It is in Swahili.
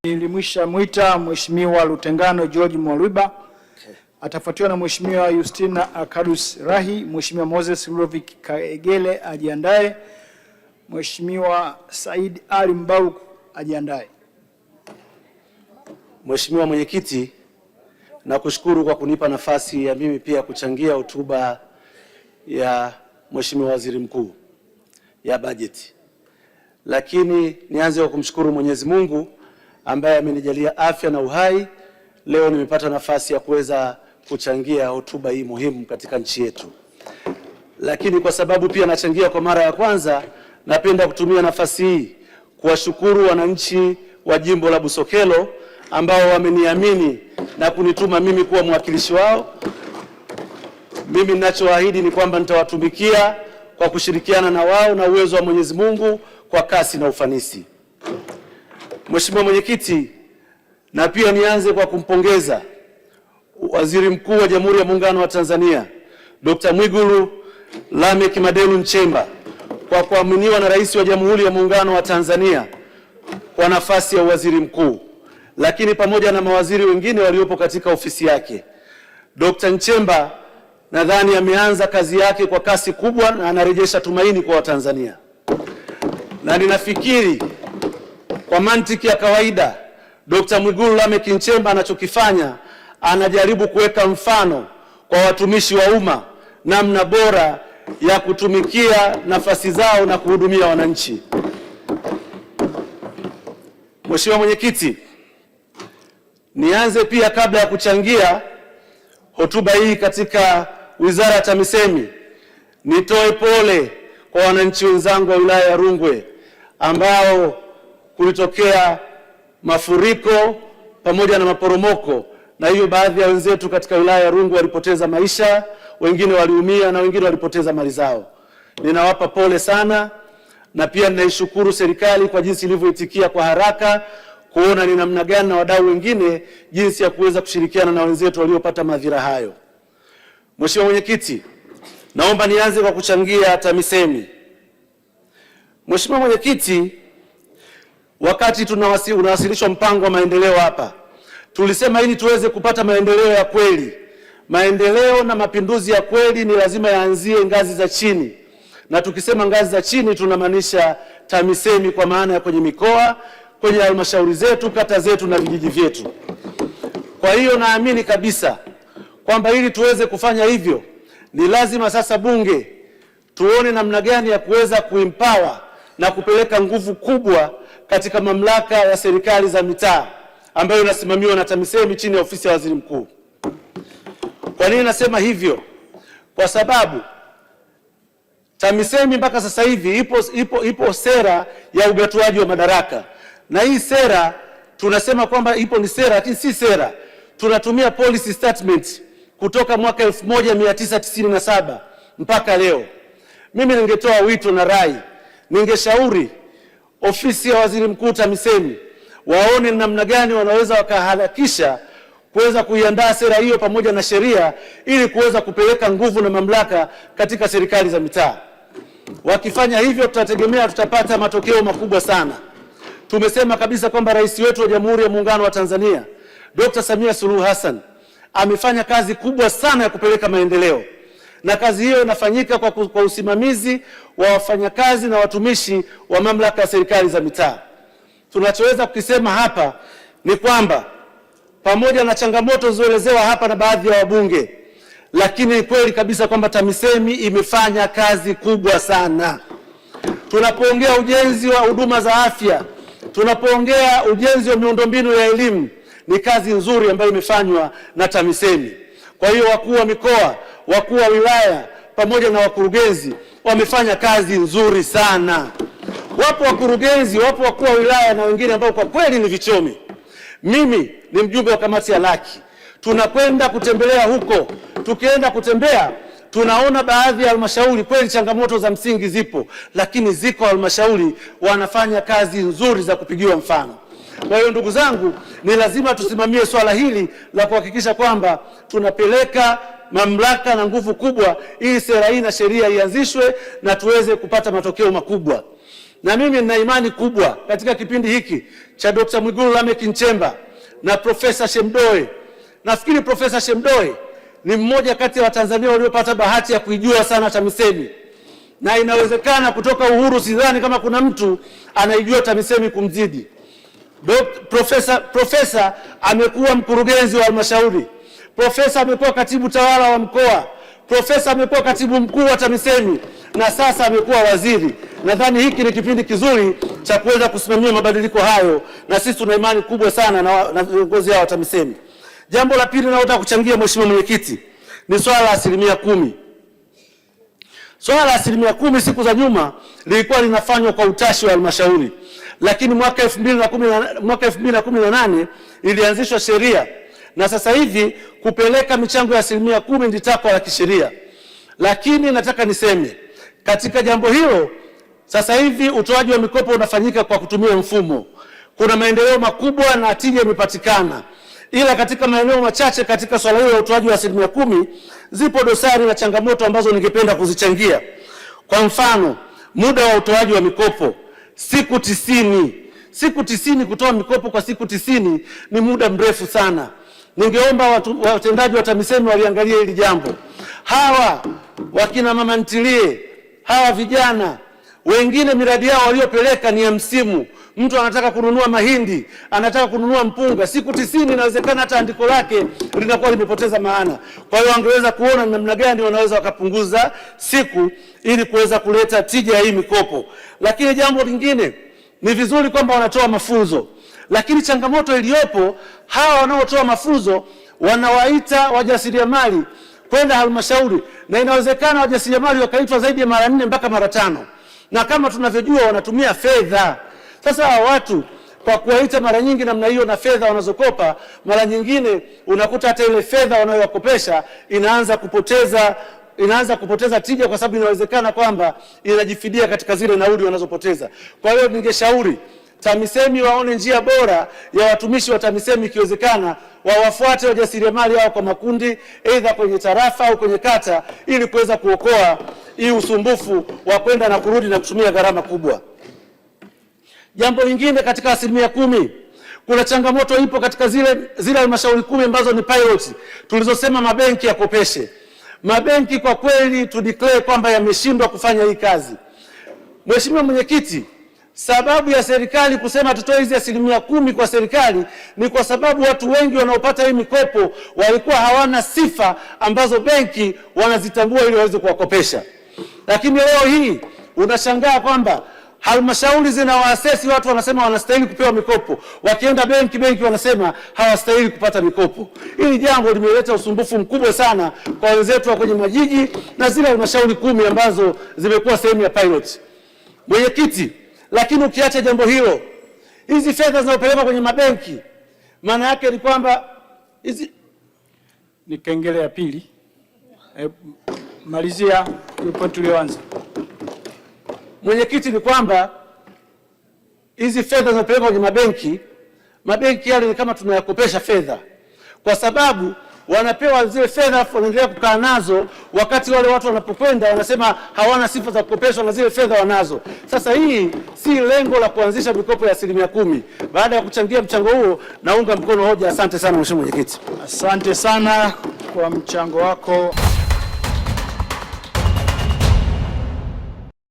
Nilimwisha mwita Mheshimiwa Lutengano George Mwalwiba, atafuatiwa na Mheshimiwa Justina Akadus Rahi. Mheshimiwa Moses Ludovic Kaegele ajiandae. Mheshimiwa Said Ali Mbau ajiandae. Mheshimiwa Mwenyekiti, nakushukuru kwa kunipa nafasi ya mimi pia kuchangia hotuba ya Mheshimiwa Waziri Mkuu ya bajeti. Lakini nianze kwa kumshukuru Mwenyezi Mungu ambaye amenijalia afya na uhai. Leo nimepata nafasi ya kuweza kuchangia hotuba hii muhimu katika nchi yetu. Lakini kwa sababu pia nachangia kwa mara ya kwanza, napenda kutumia nafasi hii kuwashukuru wananchi wa jimbo la Busokelo ambao wameniamini na kunituma mimi kuwa mwakilishi wao. Mimi ninachoahidi ni kwamba nitawatumikia kwa kushirikiana na wao na uwezo wa Mwenyezi Mungu kwa kasi na ufanisi. Mheshimiwa Mwenyekiti, na pia nianze kwa kumpongeza Waziri Mkuu wa Jamhuri ya Muungano wa Tanzania Dr. Mwigulu Lameck Madelu Nchemba kwa kuaminiwa na Rais wa Jamhuri ya Muungano wa Tanzania kwa nafasi ya waziri mkuu, lakini pamoja na mawaziri wengine waliopo katika ofisi yake. Dr. Nchemba nadhani ameanza kazi yake kwa kasi kubwa na anarejesha tumaini kwa Watanzania. Na ninafikiri kwa mantiki ya kawaida Dr. Mwigulu Lameck Nchemba anachokifanya, anajaribu kuweka mfano kwa watumishi wa umma namna bora ya kutumikia nafasi zao na kuhudumia wananchi. Mheshimiwa Mwenyekiti, nianze pia kabla ya kuchangia hotuba hii katika Wizara ya TAMISEMI, nitoe pole kwa wananchi wenzangu wa wilaya ya Rungwe ambao kulitokea mafuriko pamoja na maporomoko, na hiyo baadhi ya wenzetu katika wilaya ya Rungwe walipoteza maisha, wengine waliumia na wengine walipoteza mali zao. Ninawapa pole sana, na pia ninaishukuru serikali kwa jinsi ilivyoitikia kwa haraka kuona ni namna gani na wadau wengine jinsi ya kuweza kushirikiana na wenzetu waliopata madhira hayo. Mheshimiwa Mwenyekiti, naomba nianze kwa kuchangia TAMISEMI. Mheshimiwa Mwenyekiti, wakati unawasilishwa mpango wa maendeleo hapa, tulisema ili tuweze kupata maendeleo ya kweli, maendeleo na mapinduzi ya kweli ni lazima yaanzie ngazi za chini. Na tukisema ngazi za chini tunamaanisha TAMISEMI kwa maana ya kwenye mikoa, kwenye halmashauri zetu, kata zetu na vijiji vyetu. Kwa hiyo naamini kabisa kwamba ili tuweze kufanya hivyo ni lazima sasa Bunge tuone namna gani ya kuweza kuempower na kupeleka nguvu kubwa katika mamlaka ya serikali za mitaa ambayo inasimamiwa na TAMISEMI chini ya ofisi ya Waziri Mkuu. Kwa nini nasema hivyo? Kwa sababu TAMISEMI mpaka sasa hivi ipo sera ya ugatuaji wa madaraka, na hii sera tunasema kwamba ni sera, lakini si sera. Tunatumia policy statement kutoka mwaka 1997 mpaka leo. Mimi ningetoa wito na rai, ningeshauri ofisi ya Waziri Mkuu TAMISEMI waone namna gani wanaweza wakaharakisha kuweza kuiandaa sera hiyo pamoja na sheria ili kuweza kupeleka nguvu na mamlaka katika serikali za mitaa. Wakifanya hivyo, tutategemea tutapata matokeo makubwa sana. Tumesema kabisa kwamba rais wetu wa Jamhuri ya Muungano wa Tanzania Dr. Samia Suluhu Hassan amefanya kazi kubwa sana ya kupeleka maendeleo, na kazi hiyo inafanyika kwa usimamizi wa wafanyakazi na watumishi wa mamlaka ya serikali za mitaa. Tunachoweza kukisema hapa ni kwamba pamoja na changamoto zilizoelezewa hapa na baadhi ya wabunge, lakini ni kweli kabisa kwamba TAMISEMI imefanya kazi kubwa sana. Tunapoongea ujenzi wa huduma za afya, tunapoongea ujenzi wa miundombinu ya elimu, ni kazi nzuri ambayo imefanywa na TAMISEMI. Kwa hiyo wakuu wa mikoa, wakuu wa wilaya pamoja na wakurugenzi wamefanya kazi nzuri sana. Wapo wakurugenzi, wapo wakuu wa wilaya na wengine ambao kwa kweli ni vichomi. Mimi ni mjumbe wa kamati ya Laki. Tunakwenda kutembelea huko. Tukienda kutembea, tunaona baadhi ya halmashauri kweli changamoto za msingi zipo, lakini ziko halmashauri wanafanya kazi nzuri za kupigiwa mfano. Kwa hiyo ndugu zangu, ni lazima tusimamie swala hili la kuhakikisha kwamba tunapeleka mamlaka na nguvu kubwa ili sera hii na sheria ianzishwe na tuweze kupata matokeo makubwa. na mimi nina imani kubwa katika kipindi hiki cha Dr. Mwigulu Lameck Nchemba na Profesa Shemdoe. Nafikiri Profesa Shemdoe ni mmoja kati ya Watanzania waliopata bahati ya kuijua sana TAMISEMI, na inawezekana kutoka uhuru sidhani kama kuna mtu anaijua TAMISEMI kumzidi. Profesa amekuwa mkurugenzi wa halmashauri, profesa amekuwa katibu tawala wa mkoa, profesa amekuwa katibu mkuu wa TAMISEMI na sasa amekuwa waziri. Nadhani hiki ni kipindi kizuri cha kuweza kusimamia mabadiliko hayo, na sisi tuna imani kubwa sana na viongozi hao wa TAMISEMI. Jambo la pili ninalotaka kuchangia, Mheshimiwa Mwenyekiti, ni swala la 10%. Swala la 10% siku za nyuma lilikuwa linafanywa kwa utashi wa halmashauri, lakini mwaka 2018 ilianzishwa sheria, na sasa hivi kupeleka michango ya 10% ni takwa la kisheria. Lakini nataka niseme katika jambo hilo, sasa hivi utoaji wa mikopo unafanyika kwa kutumia mfumo. Kuna maendeleo makubwa na tija imepatikana, ila katika maeneo machache katika swala hilo la utoaji wa 10% zipo dosari na changamoto ambazo ningependa kuzichangia. Kwa mfano, muda wa utoaji wa mikopo siku 90. Siku 90, kutoa mikopo kwa siku 90 ni muda mrefu sana. Ningeomba watendaji wa TAMISEMI waliangalia hili jambo. Hawa wakina mama ntilie, hawa vijana wengine miradi yao waliopeleka ni ya msimu. Mtu anataka kununua mahindi, anataka kununua mpunga, siku 90 inawezekana hata andiko lake linakuwa limepoteza maana. Kwa hiyo wangeweza kuona namna gani wanaweza wakapunguza siku ili kuweza kuleta tija ya hii mikopo. Lakini jambo lingine, ni vizuri kwamba wanatoa mafunzo, lakini changamoto iliyopo, hawa wanaotoa mafunzo wanawaita wajasiriamali kwenda halmashauri, na inawezekana wajasiriamali wakaitwa zaidi ya mara 4 mpaka mara 5, na kama tunavyojua wanatumia fedha. Sasa hawa watu kwa kuwaita mara nyingi namna hiyo na fedha wanazokopa, mara nyingine unakuta hata ile fedha wanayowakopesha inaanza kupoteza tija, kwa sababu inawezekana kwamba inajifidia katika zile nauli wanazopoteza. Kwa hiyo ningeshauri TAMISEMI waone njia bora ya watumishi wa TAMISEMI, ikiwezekana wawafuate wajasiriamali hao kwa makundi, aidha kwenye tarafa au kwenye kata, ili kuweza kuokoa hii usumbufu wa kwenda na kurudi na kutumia gharama kubwa. Jambo lingine, katika 10%, kuna changamoto ipo katika zile halmashauri 10 ambazo ni pilot tulizosema mabenki yakopeshe. Mabenki kwa kweli tu declare kwamba yameshindwa kufanya hii kazi. Mheshimiwa Mwenyekiti, sababu ya serikali kusema tutoe hizi 10% kwa serikali ni kwa sababu watu wengi wanaopata hii mikopo walikuwa hawana sifa ambazo benki wanazitambua ili waweze kuwakopesha. Lakini leo hii unashangaa kwamba halmashauri zinawaasesi watu, wanasema wanastahili kupewa mikopo, wakienda benki wanasema hawastahili kupata mikopo. Hili jambo limeleta usumbufu mkubwa sana kwa wenzetu wa kwenye majiji na zile halmashauri 10 ambazo zimekuwa sehemu ya pilot. Mwenyekiti, lakini ukiacha jambo hilo, hizi fedha zinazopelekwa kwenye mabenki, maana yake ni kwamba hizi ni kengele ya pili. Malizia hiyo point ulioanza. Mwenyekiti, ni kwamba hizi fedha zinapelekwa kwenye mabenki yale ni kama tunayakopesha fedha, kwa sababu wanapewa zile fedha wanaendelea kukaa nazo, wakati wale watu wanapokwenda wanasema hawana sifa za kukopeshwa na zile fedha wanazo. Sasa hii si lengo la kuanzisha mikopo ya 10%. Baada ya kuchangia mchango huo, naunga mkono hoja. Asante sana Mheshimiwa Mwenyekiti. Asante sana kwa mchango wako.